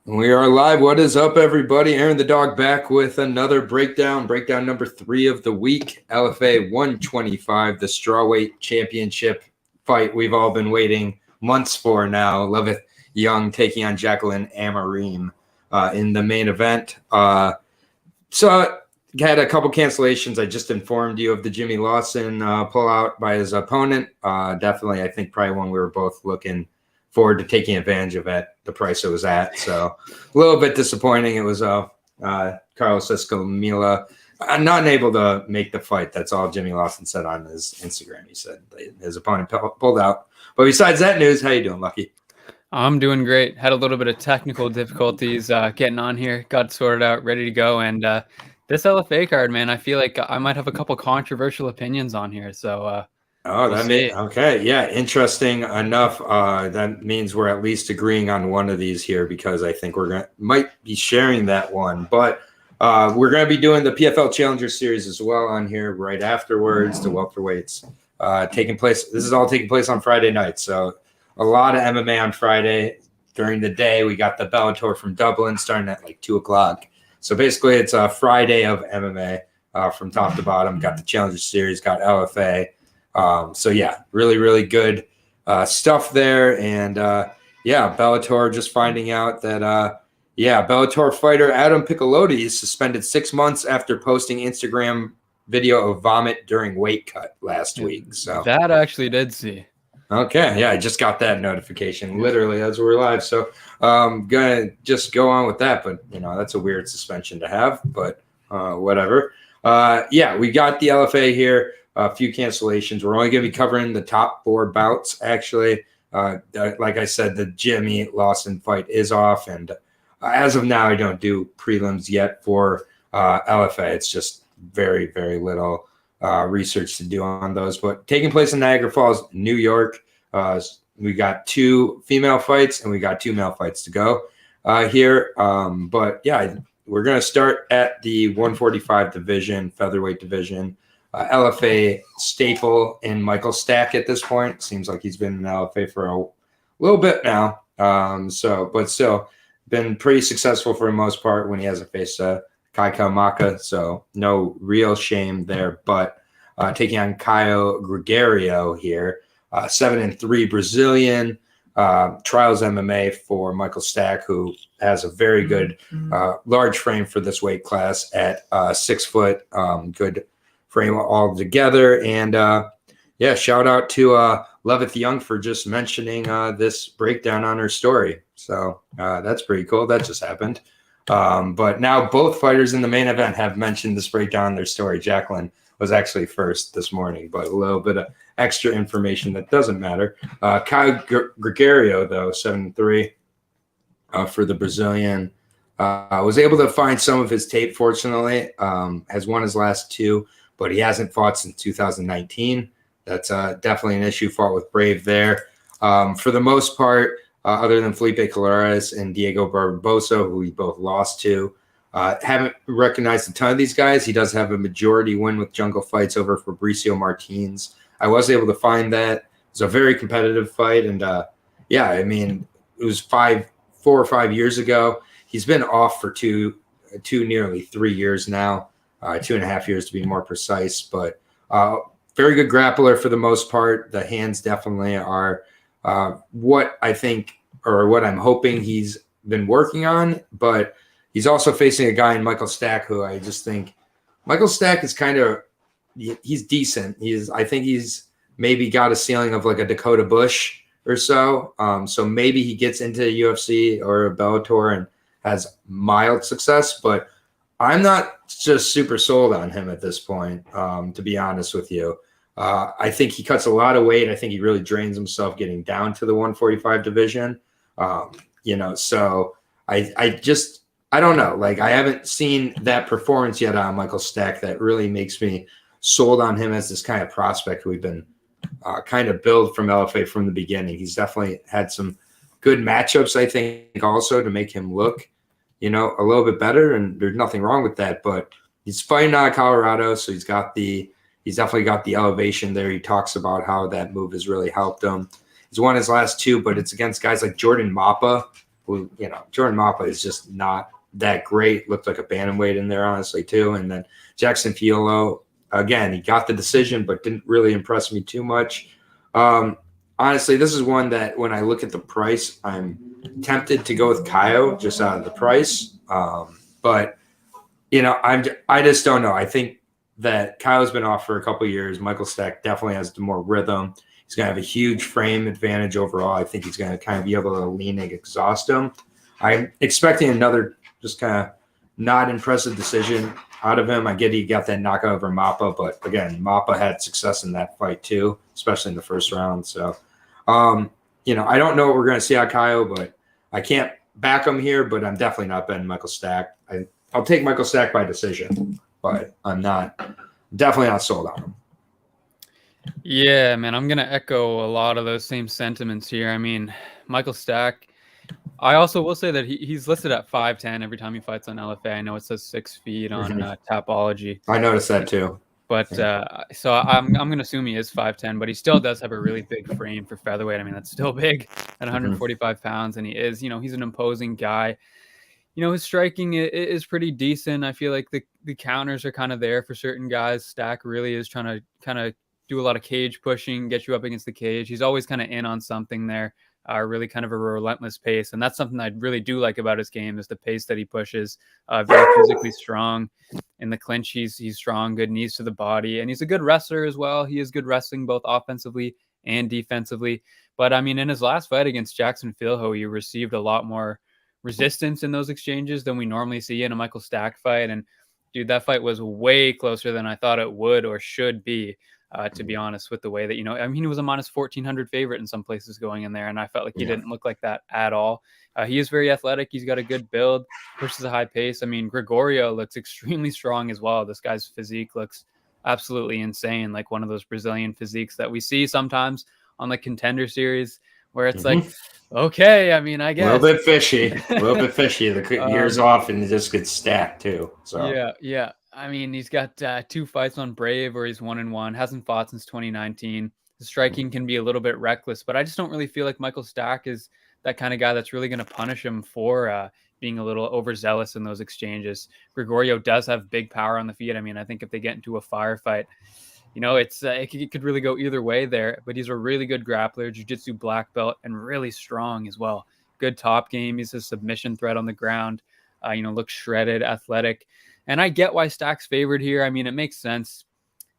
We are live. What is up, everybody? Aaron the Dog back with another breakdown number 3 of the week. LFA 125, the Strawweight Championship fight we've all been waiting months for now. Loveth Young taking on Jaqueline Amorim in the main event. So had a couple cancellations. I just informed you of the Jimmy Lawson pullout by his opponent. Definitely, I think probably one we were both looking forward to taking advantage of at the price it was at. So a little bit disappointing. It was Carlos Escamilla not able to make the fight. That's all Jimmy Lawson said on his Instagram. He said his opponent pulled out. But besides that news, how you doing, Lucky? I'm doing great. Had a little bit of technical difficulties getting on here. Got sorted out, ready to go. And this LFA card, man, I feel like I might have a couple controversial opinions on here. So okay. Yeah. Interesting enough. That means we're at least agreeing on one of these here, because I think might be sharing that one, but we're going to be doing the PFL Challenger Series as well on here right afterwards. The welterweights taking place. This is all taking place on Friday night. So a lot of MMA on Friday during the day. We got the Bellator from Dublin starting at like 2:00. So basically it's a Friday of MMA from top to bottom. Got the Challenger Series, got LFA. So yeah, really, really good stuff there. And Bellator just finding out that Bellator fighter Adam Piccolotti is suspended 6 months after posting Instagram video of vomit during weight cut last week. So that I actually did see. Okay, yeah, I just got that notification literally as we're live. So gonna just go on with that, but that's a weird suspension to have, but whatever. We got the LFA here. A few cancellations. We're only going to be covering the top 4 bouts, actually. Like I said, the Jimmy Lawson fight is off, and as of now, I don't do prelims yet for LFA. It's just very, very little research to do on those. But taking place in Niagara Falls, New York, we got 2 female fights, and we got 2 male fights to go here. We're going to start at the 145 division, featherweight division. LFA staple in Michael Stack at this point. Seems like he's been in LFA for a little bit now. But still been pretty successful for the most part when he hasn't faced Kyogregorio. So no real shame there. But taking on Kyogregorio here, 7-3 Brazilian. Trials MMA for Michael Stack, who has a very good large frame for this weight class at 6 foot. Good frame all together. And shout out to Loveth Young for just mentioning this breakdown on her story. So that's pretty cool. That just happened. But now both fighters in the main event have mentioned this breakdown on their story. Jaqueline was actually first this morning, but a little bit of extra information that doesn't matter. Kyogregorio, though, 7-3 for the Brazilian. Was able to find some of his tape, fortunately. Has won his last 2. But he hasn't fought since 2019. That's definitely an issue. Fought with Brave there. For the most part, other than Felipe Colares and Diego Barbosa, who we both lost to, haven't recognized a ton of these guys. He does have a majority win with Jungle Fights over Fabricio Martins. I was able to find that. It was a very competitive fight. And, it was 4 or 5 years ago. He's been off for nearly 3 years now. 2.5 years to be more precise, but very good grappler for the most part. The hands definitely are what I think, or what I'm hoping he's been working on, but he's also facing a guy in Michael Stack, who I just think Michael Stack is he's decent. I think he's maybe got a ceiling of like a Dakota Bush or so. So maybe he gets into UFC or a Bellator and has mild success, but I'm not just super sold on him at this point, to be honest with you. I think he cuts a lot of weight. I think he really drains himself getting down to the 145 division. So I don't know. Like, I haven't seen that performance yet on Michael Stack that really makes me sold on him as this kind of prospect we've been kind of build from LFA from the beginning. He's definitely had some good matchups, I think, also to make him look a little bit better, and there's nothing wrong with that. But he's fighting out of Colorado, so he's definitely got the elevation there. He talks about how that move has really helped him. He's won his last 2, but it's against guys like Jordan Mappa, who, Jordan Mappa is just not that great. Looked like a bantamweight in there, honestly, too. And then Jackson Fiolo, again, he got the decision, but didn't really impress me too much. Honestly, this is one that when I look at the price, I'm tempted to go with Kyo just out of the price. But I just don't know. I think that Kyo's been off for a couple of years. Michael Stack definitely has more rhythm. He's going to have a huge frame advantage overall. I think he's going to kind of be able to lean and exhaust him. I'm expecting another just kind of not impressive decision out of him. I get he got that knockout over Mappa, but again, Mappa had success in that fight too, especially in the first round. So, I don't know what we're going to see out of Kyo, but I can't back him here, but I'm definitely not betting Michael Stack. I'll take Michael Stack by decision, but definitely not sold on him. Yeah, man, I'm going to echo a lot of those same sentiments here. I mean, Michael Stack, I also will say that he's listed at 5'10" every time he fights on LFA. I know it says 6 feet on Tapology. I noticed that too. But so I'm going to assume he is 5'10", but he still does have a really big frame for featherweight. I mean, that's still big at 145 pounds, and he is, he's an imposing guy. His striking is pretty decent. I feel like the counters are kind of there for certain guys. Stack really is trying to kind of do a lot of cage pushing, get you up against the cage. He's always kind of in on something there, really kind of a relentless pace. And that's something I really do like about his game is the pace that he pushes. Very physically strong. In the clinch, he's strong, good knees to the body. And he's a good wrestler as well. He is good wrestling both offensively and defensively. But, I mean, in his last fight against Jackson Filho, he received a lot more resistance in those exchanges than we normally see in a Michael Stack fight. And, dude, that fight was way closer than I thought it would or should be. To be honest, with the way that, he was a minus 1,400 favorite in some places going in there. And I felt like he didn't look like that at all. He is very athletic. He's got a good build, pushes a high pace. I mean, Gregorio looks extremely strong as well. This guy's physique looks absolutely insane. Like one of those Brazilian physiques that we see sometimes on the Contender Series where it's like, okay, I mean, I guess. A little bit fishy. The years off and it just gets stacked too. So Yeah. I mean, he's got 2 fights on Brave where he's 1-1, hasn't fought since 2019. The striking can be a little bit reckless, but I just don't really feel like Michael Stack is that kind of guy that's really going to punish him for being a little overzealous in those exchanges. Gregorio does have big power on the feet. I mean, I think if they get into a firefight, it could really go either way there, but he's a really good grappler, jiu-jitsu black belt, and really strong as well. Good top game. He's a submission threat on the ground, looks shredded, athletic. And I get why Stack's favored here. I mean, it makes sense.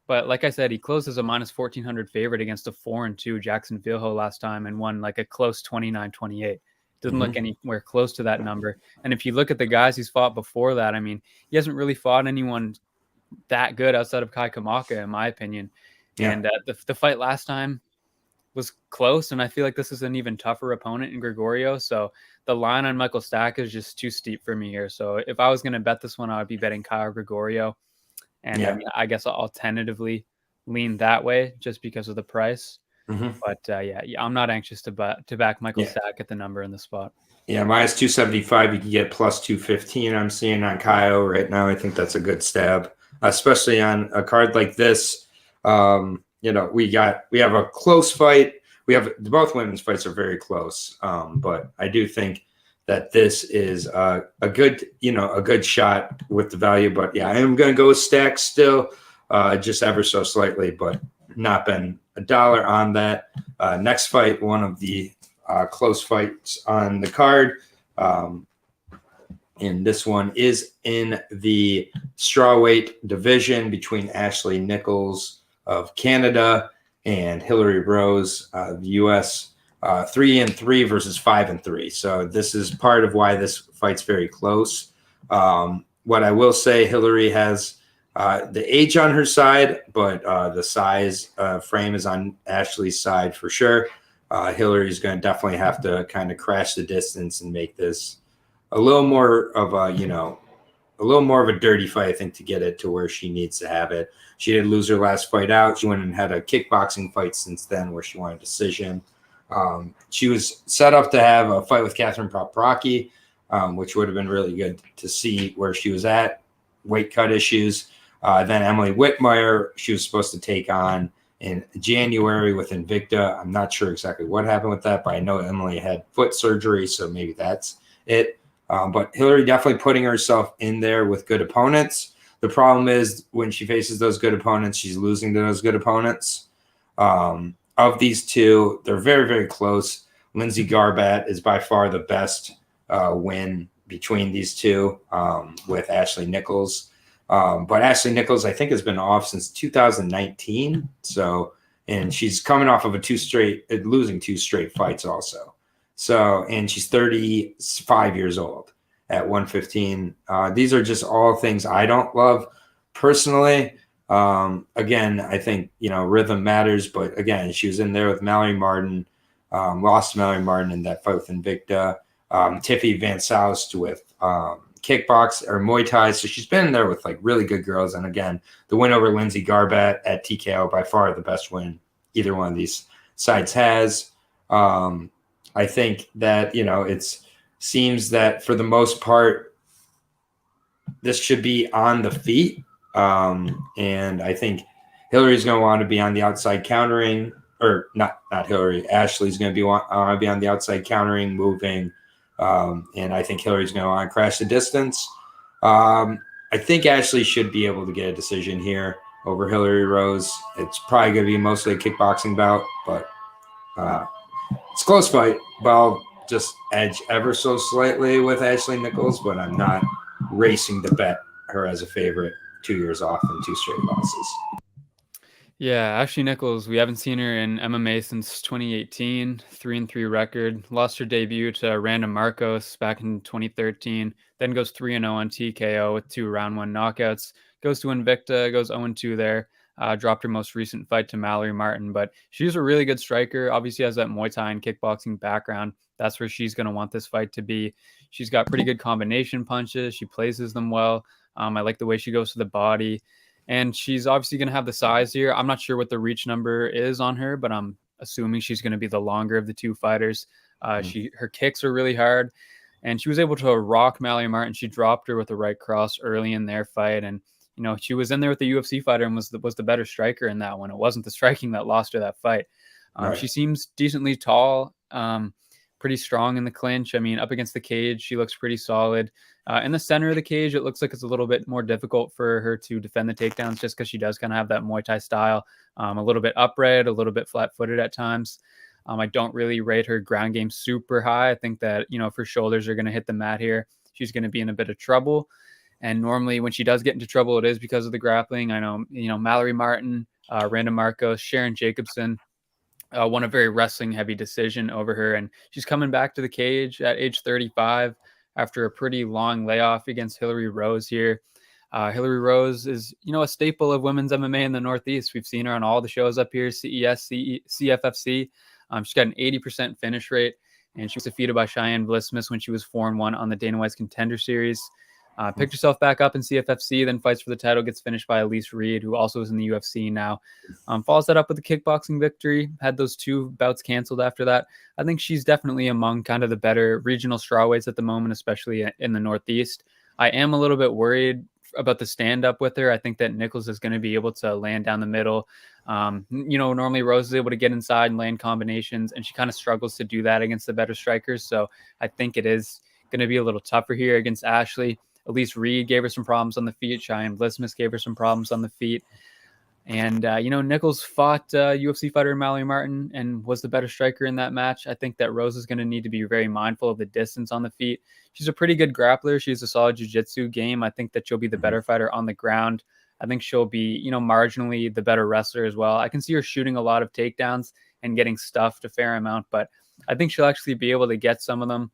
But like I said, he closed as a minus 1,400 favorite against a 4-2 Jackson Filho last time and won like a close 29-28. Doesn't look anywhere close to that number. And if you look at the guys he's fought before that, I mean, he hasn't really fought anyone that good outside of Kai Kamaka, in my opinion. Yeah. And the fight last time was close, and I feel like this is an even tougher opponent in Gregorio. So the line on Michael Stack is just too steep for me here. So if I was going to bet this one, I would be betting Kyogregorio. And I mean, I guess I'll tentatively lean that way just because of the price. But I'm not anxious to back Michael Stack at the number in the spot. Yeah, minus 275, you can get plus 215. I'm seeing on Kyo right now. I think that's a good stab, especially on a card like this. We have a close fight. Both women's fights are very close. But I do think that this is a good shot with the value. But I am going to go with Stack still, just ever so slightly, but not been $1 on that. Next fight, one of the close fights on the card. And this one is in the strawweight division between Ashley Nichols of Canada and Hillary Rose of the U.S. 3-3 versus 5-3. So this is part of why this fight's very close. What I will say, Hillary has the age on her side, but the size frame is on Ashley's side for sure. Hillary's going to definitely have to kind of crash the distance and make this a little more of a dirty fight, I think, to get it to where she needs to have it. She did lose her last fight out. She went and had a kickboxing fight since then where she won a decision. She was set up to have a fight with Catherine Paprocki, which would have been really good to see where she was at, weight cut issues. Then Emily Whitmire, she was supposed to take on in January with Invicta. I'm not sure exactly what happened with that, but I know Emily had foot surgery, so maybe that's it. But Hillary definitely putting herself in there with good opponents. The problem is when she faces those good opponents, she's losing to those good opponents. Of these two, they're very, very close. Lindsay Garbat is by far the best win between these two with Ashley Nichols. But Ashley Nichols, I think, has been off since 2019. So, and she's coming off of losing 2 straight fights also. So, and she's 35 years old at 115. These are just all things I don't love personally. Again, I think, rhythm matters, but again, she was in there with Mallory Martin, lost to Mallory Martin in that fight with Invicta, Tiffy Van Soust with kickbox or Muay Thai. So she's been in there with like really good girls. And again, the win over Lindsay Garbat at TKO, by far the best win either one of these sides has. I think that, it seems that for the most part, this should be on the feet. And I think Hillary's going to want to be on the outside countering, or not Hillary. Ashley's going to be on the outside countering, moving. And I think Hillary's going to want to crash the distance. I think Ashley should be able to get a decision here over Hillary Rose. It's probably going to be mostly a kickboxing bout, but it's a close fight. But I'll just edge ever so slightly with Ashley Nichols, but I'm not racing to bet her as a favorite. 2 years off and 2 straight losses. Yeah, Ashley Nichols, we haven't seen her in MMA since 2018, 3-3 record. Lost her debut to Randa Marcos back in 2013, then goes 3-0 on TKO with 2 round 1 knockouts. Goes to Invicta, goes 0-2 there. Dropped her most recent fight to Mallory Martin, but she's a really good striker. Obviously has that Muay Thai and kickboxing background. That's where she's going to want this fight to be. She's got pretty good combination punches. She places them well. I like the way she goes to the body, and she's obviously going to have the size here. I'm not sure what the reach number is on her, but I'm assuming she's going to be the longer of the 2 fighters. Her kicks are really hard, and she was able to rock Mallory Martin. She dropped her with a right cross early in their fight, and she was in there with the UFC fighter and was the better striker in that one. It wasn't the striking that lost her that fight. Right. She seems decently tall, pretty strong in the clinch. I mean, up against the cage, she looks pretty solid. In the center of the cage, it looks like it's a little bit more difficult for her to defend the takedowns just because she does kind of have that Muay Thai style, a little bit upright, a little bit flat-footed at times. I don't really rate her ground game super high. I think that, if her shoulders are going to hit the mat here, she's going to be in a bit of trouble. And normally when she does get into trouble, it is because of the grappling. I know, Mallory Martin, Randa Marcos, Sharon Jacobson, won a very wrestling heavy decision over her. And she's coming back to the cage at age 35 after a pretty long layoff against Hillary Rose here. Hillary Rose is, a staple of women's MMA in the Northeast. We've seen her on all the shows up here, CES, CFFC. She's got an 80% finish rate, and she was defeated by Cheyenne Blismus when she was 4-1 on the Dana White's Contender Series. Picked herself back up in CFFC, then fights for the title, gets finished by Elise Reed, who also is in the UFC now. Follows that up with a kickboxing victory, had those 2 bouts canceled after that. I think she's definitely among kind of the better regional strawweights at the moment, especially in the Northeast. I am a little bit worried about the stand-up with her. I think that Nichols is going to be able to land down the middle. Normally Rose is able to get inside and land combinations, and she kind of struggles to do that against the better strikers. So I think it is going to be a little tougher here against Ashley. Elise Reed gave her some problems on the feet. Cheyenne Blismus gave her some problems on the feet. And, Nichols fought UFC fighter Mallory Martin and was the better striker in that match. I think that Rose is going to need to be very mindful of the distance on the feet. She's a pretty good grappler. She's a solid jiu-jitsu game. I think that she'll be the better fighter on the ground. I think she'll be, marginally the better wrestler as well. I can see her shooting a lot of takedowns and getting stuffed a fair amount, but I think she'll actually be able to get some of them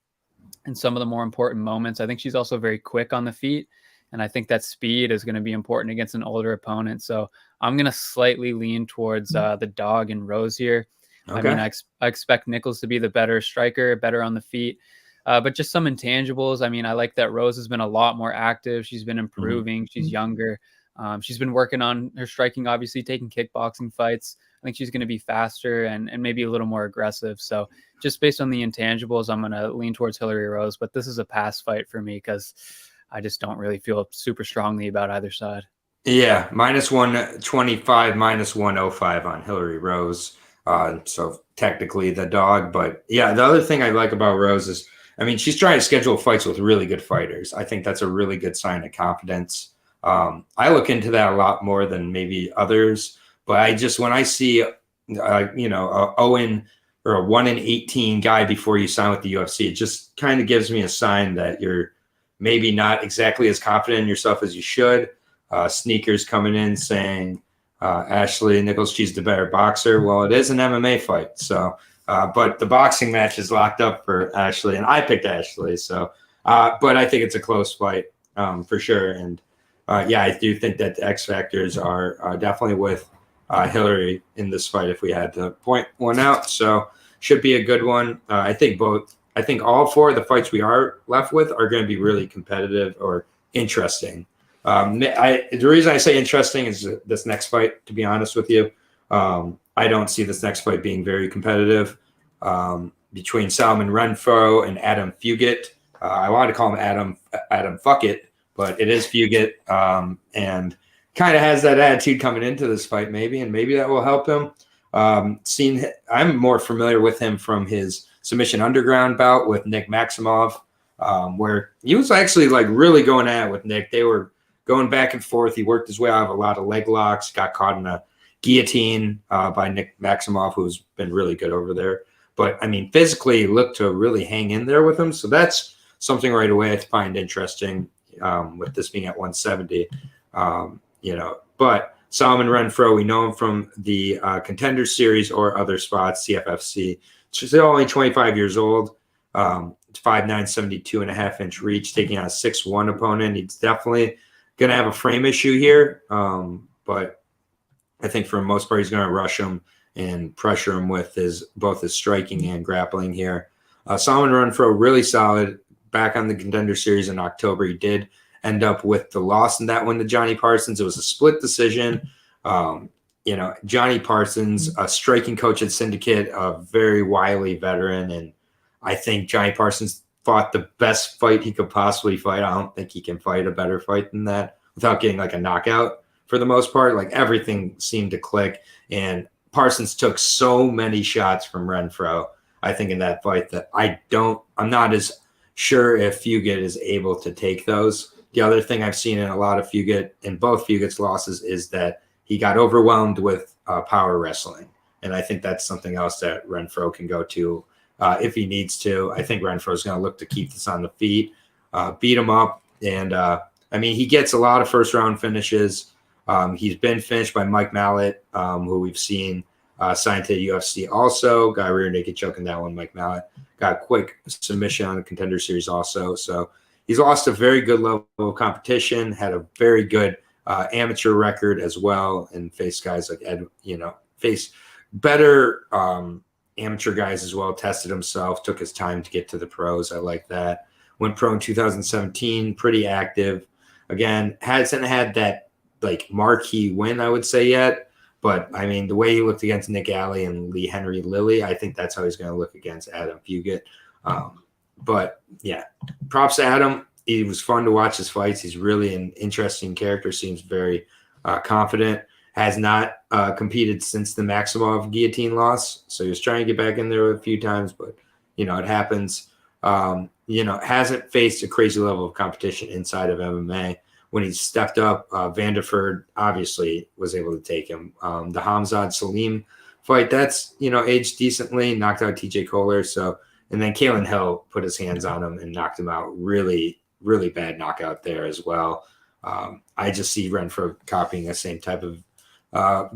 in some of the more important moments. I think she's also very quick on the feet, and I think that speed is going to be important against an older opponent. So I'm going to slightly lean towards the dog and Rose here. Okay. I mean, I expect Nichols to be the better striker, better on the feet, but just some intangibles. I mean, I like that Rose has been a lot more active. She's been improving. Mm-hmm. She's younger. She's been working on her striking, obviously taking kickboxing fights. I think she's going to be faster and maybe a little more aggressive. So just based on the intangibles, I'm going to lean towards Hillary Rose, but this is a pass fight for me because I just don't really feel super strongly about either side. Yeah, minus 125, minus 105 on Hillary Rose. So technically the dog. But yeah, the other thing I like about Rose is, I mean, she's trying to schedule fights with really good fighters. I think that's a really good sign of confidence. I look into that a lot more than maybe others. But when I see, a Owen or a 1-18 guy before you sign with the UFC, it just kind of gives me a sign that you're maybe not exactly as confident in yourself as you should. Sneakers coming in saying Ashley Nichols, she's the better boxer. Well, it is an MMA fight. So, but the boxing match is locked up for Ashley, and I picked Ashley. So, but I think it's a close fight for sure. And yeah, I do think that the X factors are definitely with Hillary in this fight if we had to point one out. So, should be a good one. I think all four of the fights we are left with are going to be really competitive or interesting. The reason I say interesting is this next fight, to be honest with you. I don't see this next fight being very competitive between Solomon Renfro and Adam Fugit. I wanted to call him Adam Fuckit, but it is Fugit, and kind of has that attitude coming into this fight, maybe that will help him. I'm more familiar with him from his Submission Underground bout with Nick Maximov, where he was actually like really going at it with Nick. They were going back and forth. He worked his way out of a lot of leg locks, got caught in a guillotine by Nick Maximov, who's been really good over there. But, I mean, physically looked to really hang in there with him. So that's something right away I find interesting with this being at 170. But Solomon Renfro, we know him from the Contender Series or other spots, CFFC. He's only 25 years old. 5'9", 72.5-inch reach, taking on a 6'1" opponent. He's definitely going to have a frame issue here, but I think for the most part he's going to rush him and pressure him with both his striking and grappling here. Solomon Renfro really solid. Back on the Contender Series in October, he did end up with the loss in that one to Johnny Parsons. It was a split decision. Johnny Parsons, a striking coach at Syndicate, a very wily veteran, and I think Johnny Parsons fought the best fight he could possibly fight. I don't think he can fight a better fight than that without getting like a knockout for the most part. Like everything seemed to click, and Parsons took so many shots from Renfro, I think, in that fight that I'm not as sure if Fugit is able to take those. The other thing I've seen in a lot of both Fugit's losses is that he got overwhelmed with power wrestling. And I think that's something else that Renfro can go to if he needs to. I think Renfro is going to look to keep this on the feet, beat him up. And, he gets a lot of first-round finishes. He's been finished by Mike Mallet, who we've seen signed to the UFC also. Got a rear naked choke in that one, Mike Mallet. Got a quick submission on the Contender Series also. So he's lost a very good level of competition, had a very good amateur record as well, and faced guys like faced better amateur guys as well, tested himself, took his time to get to the pros. I like that. Went pro in 2017, pretty active. Again, hasn't had that like marquee win, I would say, yet. But I mean, the way he looked against Nick Alley and Lee Henry Lilly, I think that's how he's going to look against Adam Fugit. But yeah, props to Adam. It was fun to watch his fights. He's really an interesting character. Seems very confident. Has not competed since the Maximov guillotine loss. So he was trying to get back in there a few times, but it happens. Hasn't faced a crazy level of competition inside of MMA. When he stepped up, Vanderford obviously was able to take him. The Hamzat Salim fight, that's, aged decently, knocked out TJ Kohler. So, and then Kalen Hill put his hands on him and knocked him out. Really, really bad knockout there as well. I just see Renfro copying the same type of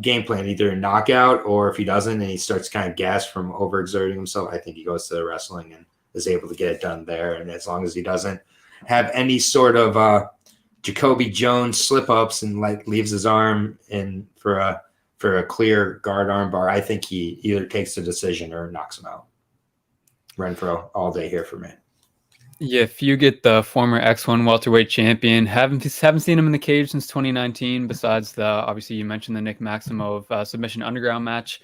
game plan, either a knockout, or if he doesn't and he starts kind of gassed from overexerting himself, I think he goes to the wrestling and is able to get it done there. And as long as he doesn't have any sort of Jacoby Jones slip-ups and leaves his arm in for a clear guard armbar, I think he either takes the decision or knocks him out. Renfro all day here for me. Yeah, if you get the former X1 welterweight champion, haven't seen him in the cage since 2019. Besides obviously you mentioned the Nick Maximov Submission Underground match.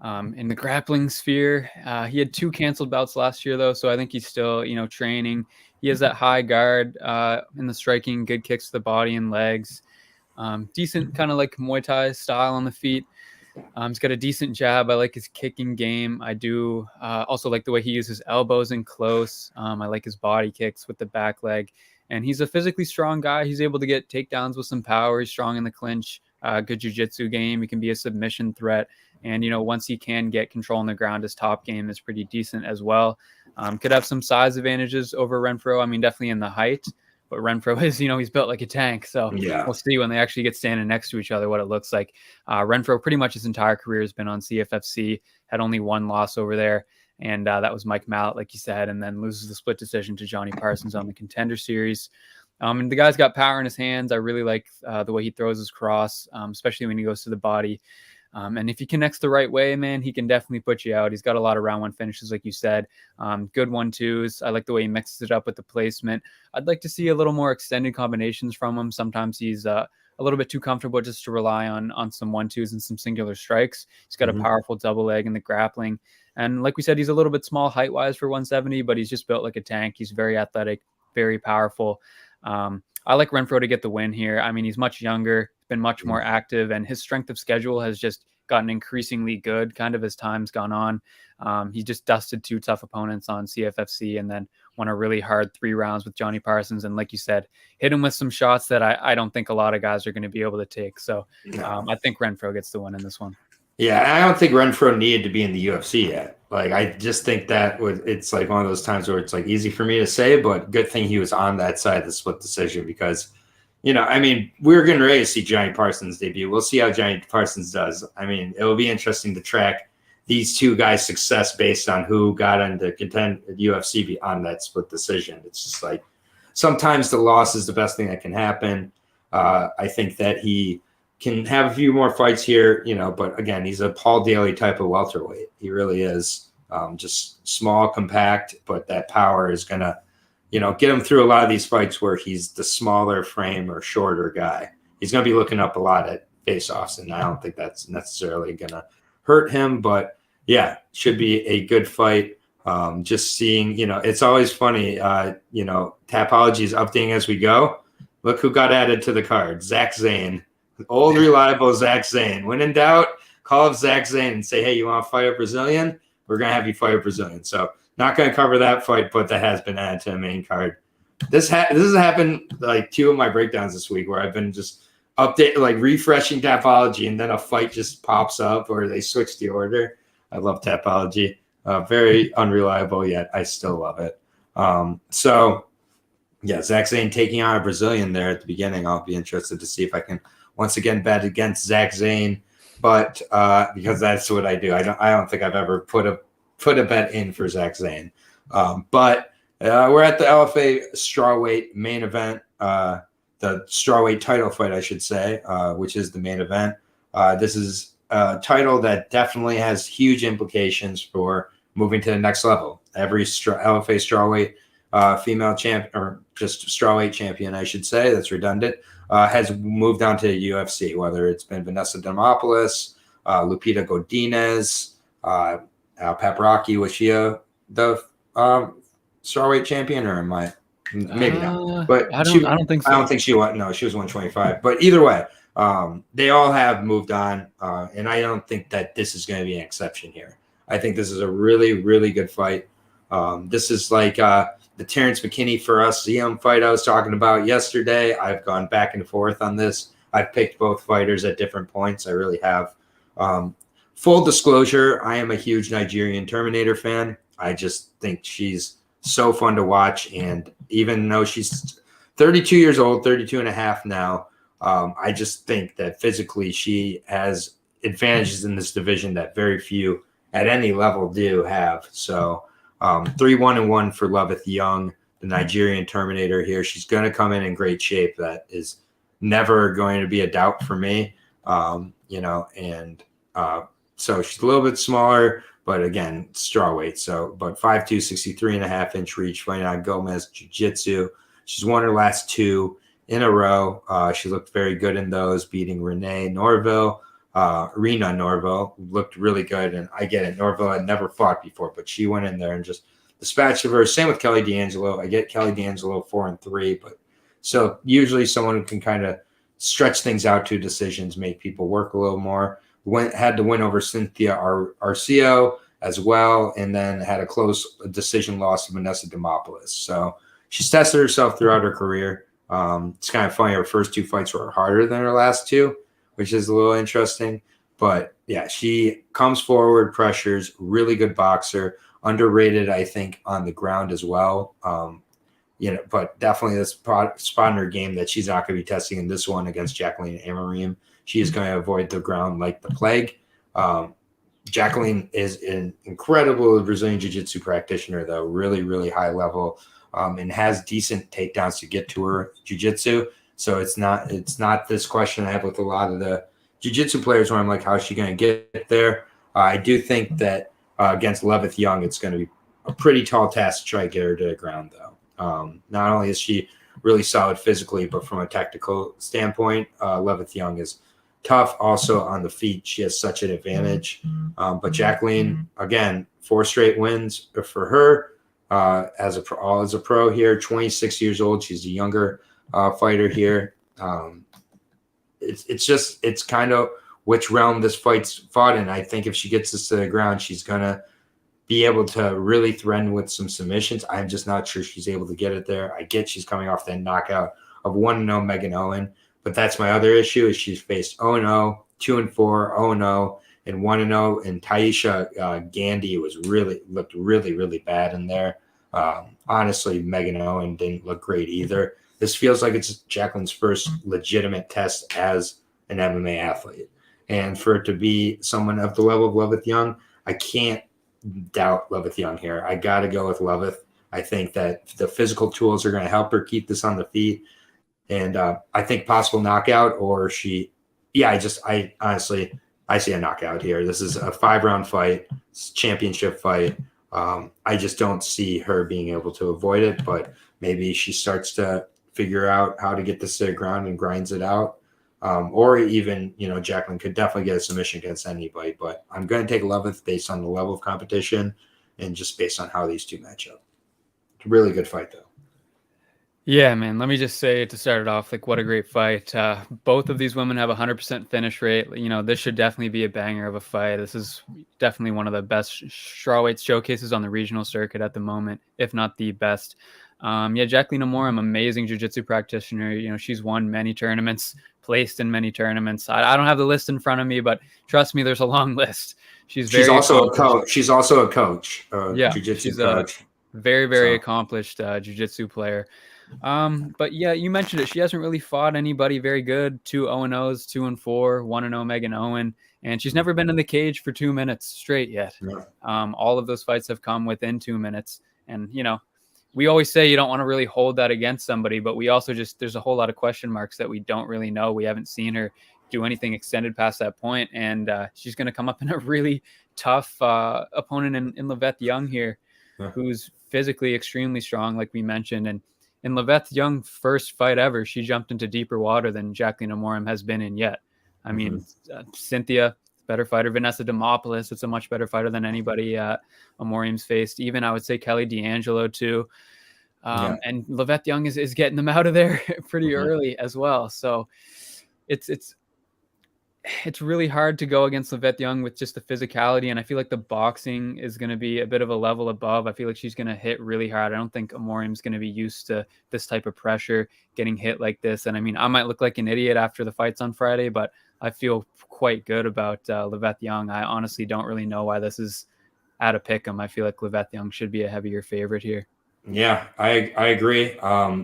In the grappling sphere, he had 2 canceled bouts last year though, so I think he's still training. He has that high guard in the striking, good kicks to the body and legs. Decent kind of like Muay Thai style on the feet. He's got a decent jab. I like his kicking game. I do also like the way he uses elbows in close. I like his body kicks with the back leg. And he's a physically strong guy. He's able to get takedowns with some power. He's strong in the clinch. Good jiu-jitsu game. He can be a submission threat. And, once he can get control on the ground, his top game is pretty decent as well. Could have some size advantages over Renfro. I mean, definitely in the height. But Renfro is, he's built like a tank. So we'll see when they actually get standing next to each other what it looks like. Renfro pretty much his entire career has been on CFFC, had only one loss over there. And that was Mike Mallet, like you said, and then loses the split decision to Johnny Parsons on the Contender Series. And the guy's got power in his hands. I really like the way he throws his cross, especially when he goes to the body. And if he connects the right way, man, he can definitely put you out. He's got a lot of round one finishes, like you said. Good 1-2s. I like the way he mixes it up with the placement. I'd like to see a little more extended combinations from him. Sometimes he's a little bit too comfortable just to rely on some 1-2s and some singular strikes. He's got a powerful double leg in the grappling. And like we said, he's a little bit small height-wise for 170, but he's just built like a tank. He's very athletic, very powerful. I like Renfro to get the win here. I mean, he's much younger, been much more active, and his strength of schedule has just gotten increasingly good kind of as time's gone on. He just dusted 2 tough opponents on CFFC and then won a really hard 3 rounds with Johnny Parsons. And like you said, hit him with some shots that I don't think a lot of guys are going to be able to take. So I think Renfro gets the win in this one. Yeah, I don't think Renfro needed to be in the UFC yet. Like, I just think that it's like one of those times where it's like easy for me to say, but good thing he was on that side of the split decision because, I mean, we're getting ready to see Johnny Parsons debut. We'll see how Johnny Parsons does. I mean, it will be interesting to track these 2 guys' success based on who got into contend at UFC on that split decision. It's just like sometimes the loss is the best thing that can happen. I think that he can have a few more fights here, but again, he's a Paul Daly type of welterweight. He really is just small, compact, but that power is going to, get him through a lot of these fights where he's the smaller frame or shorter guy. He's going to be looking up a lot at face-offs, and I don't think that's necessarily going to hurt him, but yeah, should be a good fight. Just seeing, it's always funny, Tapology is updating as we go. Look who got added to the card, Zach Zane. Old, reliable Zach Zane. When in doubt, call up Zach Zane and say, hey, you want to fight a Brazilian? We're going to have you fight a Brazilian. So not going to cover that fight, but that has been added to the main card. This has happened like 2 of my breakdowns this week where I've been just refreshing Tapology and then a fight just pops up or they switch the order. I love Tapology. Very unreliable, yet I still love it. Yeah, Zach Zane taking on a Brazilian there at the beginning. I'll be interested to see if I can once again bet against Zach Zane, but because that's what I do. I don't think I've ever put a bet in for Zach Zane. But we're at the LFA strawweight main event, the strawweight title fight, I should say, which is the main event. This is a title that definitely has huge implications for moving to the next level. Every LFA strawweight female champ, or just strawweight champion, I should say, that's redundant, has moved on to UFC, whether it's been Vanessa Demopoulos, Lupita Godinez, Paparaki. Was she the strawweight champion, or am I? Maybe not. But I don't think so. I don't think she was. No, she was 125. But either way, they all have moved on, and I don't think that this is going to be an exception here. I think this is a really, really good fight. This is like the Terrence McKinney for us Ziam fight I was talking about yesterday. I've gone back and forth on this. I've picked both fighters at different points. I really have. Full disclosure, I am a huge Nigerian Terminator fan. I just think she's so fun to watch. And even though she's 32 years old, 32 and a half now, I just think that physically she has advantages in this division that very few at any level do have. So 3-1-1 for Loveth Young, the Nigerian Terminator here. She's going to come in great shape. That is never going to be a doubt for me. So she's a little bit smaller, but again, strawweight. So, but 5'2", 63.5-inch reach, fighting on Gomez Jiu-Jitsu. She's won her last 2 in a row. She looked very good in those, beating Rena Norville looked really good. And I get it. Norville had never fought before, but she went in there and just dispatched her. Same with Kelly D'Angelo. I get Kelly D'Angelo 4-3, but so usually someone who can kind of stretch things out to decisions, make people work a little more. Had to win over Cynthia Arceo as well, and then had a close decision loss to Vanessa Demopoulos. So she's tested herself throughout her career. It's kind of funny. Her first 2 fights were harder than her last 2, which is a little interesting. But yeah, she comes forward, pressures, really good boxer, underrated, I think, on the ground as well. But definitely this spot in her game that she's not going to be testing in this one against Jaqueline Amorim. She is going to avoid the ground like the plague. Jaqueline is an incredible Brazilian Jiu-Jitsu practitioner, though, really, really high level, and has decent takedowns to get to her Jiu-Jitsu. So it's not this question I have with a lot of the Jiu-Jitsu players where I'm like, how is she going to get there? I do think that against Loveth Young, it's going to be a pretty tall task to try to get her to the ground, though. Not only is she really solid physically, but from a tactical standpoint, Loveth Young is tough. Also on the feet, she has such an advantage. But Jaqueline, again, 4 straight wins for her as a pro here. 26 years old. She's a younger fighter here. It's kind of which realm this fight's fought in. I think if she gets this to the ground, she's gonna be able to really threaten with some submissions. I'm just not sure she's able to get it there. I get she's coming off that knockout of 1-0 Megan Owen, but that's my other issue is she's faced 0-0, 2-4, 0-0, and 1-0. And Taisha Gandhi looked really, really bad in there. Honestly, Megan Owen didn't look great either. This feels like it's Jaqueline's first legitimate test as an MMA athlete. And for it to be someone of the level of Loveth Young, I can't doubt Loveth Young here. I got to go with Loveth. I think that the physical tools are going to help her keep this on the feet. And I think possible knockout I honestly see a knockout here. This is a 5-round fight. It's a championship fight. I just don't see her being able to avoid it, but maybe she starts to figure out how to get this to the ground and grinds it out. Or even, Jaqueline could definitely get a submission against anybody, but I'm going to take Loveth based on the level of competition and just based on how these two match up. It's a really good fight, though. Yeah, man. Let me just say to start it off, what a great fight. Both of these women have 100% finish rate. This should definitely be a banger of a fight. This is definitely one of the best strawweight showcases on the regional circuit at the moment, if not the best. Jaqueline Amorim, amazing jiu-jitsu practitioner. She's won many tournaments, placed in many tournaments. I don't have the list in front of me, but trust me, there's a long list. She's also a coach. She's also a coach. Jiu-jitsu coach. Very, very accomplished jiu-jitsu player. But yeah, you mentioned it. She hasn't really fought anybody very good. 2 0-0s, 2-4, 1-0 Megan Owen, and she's never been in the cage for 2 minutes straight yet. Yeah. All of those fights have come within 2 minutes, and we always say you don't want to really hold that against somebody, but we also there's a whole lot of question marks that we don't really know. We haven't seen her do anything extended past that point, and she's going to come up in a really tough opponent in Loveth Young here, who's physically extremely strong, like we mentioned. And in Loveth Young's first fight ever, she jumped into deeper water than Jaqueline Amorim has been in yet. I mean, Cynthia, better fighter. Vanessa Demopoulos, it's a much better fighter than anybody Amorim's faced. Even I would say Kelly D'Angelo too. And Loveth Young is getting them out of there pretty early as well. So it's really hard to go against Loveth Young with just the physicality. And I feel like the boxing is going to be a bit of a level above. I feel like she's going to hit really hard. I don't think Amorim's going to be used to this type of pressure, getting hit like this. And I mean, I might look like an idiot after the fights on Friday, but I feel quite good about Loveth Young. I honestly don't really know why this is at a pick 'em. I feel like Loveth Young should be a heavier favorite here. Yeah, I agree.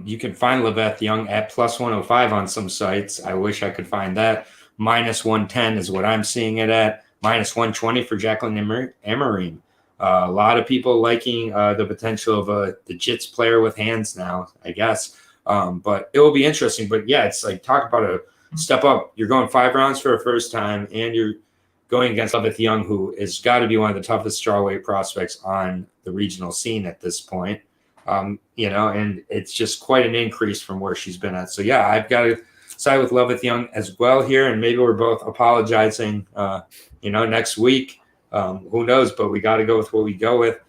You can find Loveth Young at +105 on some sites. I wish I could find that. -110 is what I'm seeing it at. -120 for Jaqueline Amorim. A lot of people liking the potential of the jits player with hands now, I guess. But it will be interesting. But yeah, it's like, talk about a step up. You're going 5 rounds for a first time, and you're going against Loveth Young, who has got to be one of the toughest strawweight prospects on the regional scene at this point. And it's just quite an increase from where she's been at. So yeah, I've got to side with Loveth Young as well here, and maybe we're both apologizing, next week. Who knows? But we got to go with what we go with.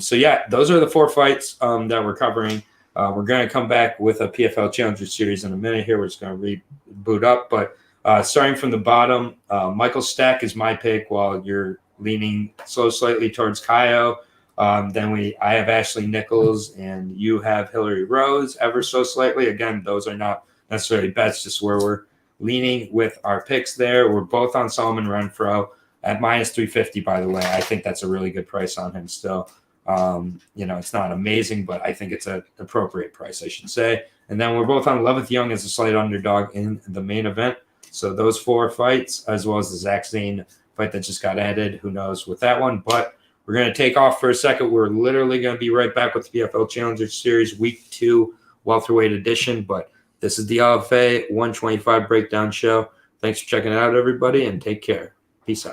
So yeah, those are the 4 fights that we're covering We're going to come back with a PFL Challenger Series in a minute here. We're just going to reboot up. But starting from the bottom, Michael Stack is my pick while you're leaning slightly towards Kyo. Then I have Ashley Nichols and you have Hillary Rose ever so slightly. Again, those are not necessarily bets, just where we're leaning with our picks there. We're both on Solomon Renfro at minus 350, by the way. I think that's a really good price on him still. It's not amazing, but I think it's an appropriate price, I should say. And then we're both on Loveth Young as a slight underdog in the main event. So those 4 fights, as well as the vszane fight that just got added, who knows with that one. But we're going to take off for a second. We're literally going to be right back with the PFL Challenger Series Week 2 welterweight edition. But this is the LFA 125 breakdown show. Thanks for checking it out, everybody, and take care. Peace out.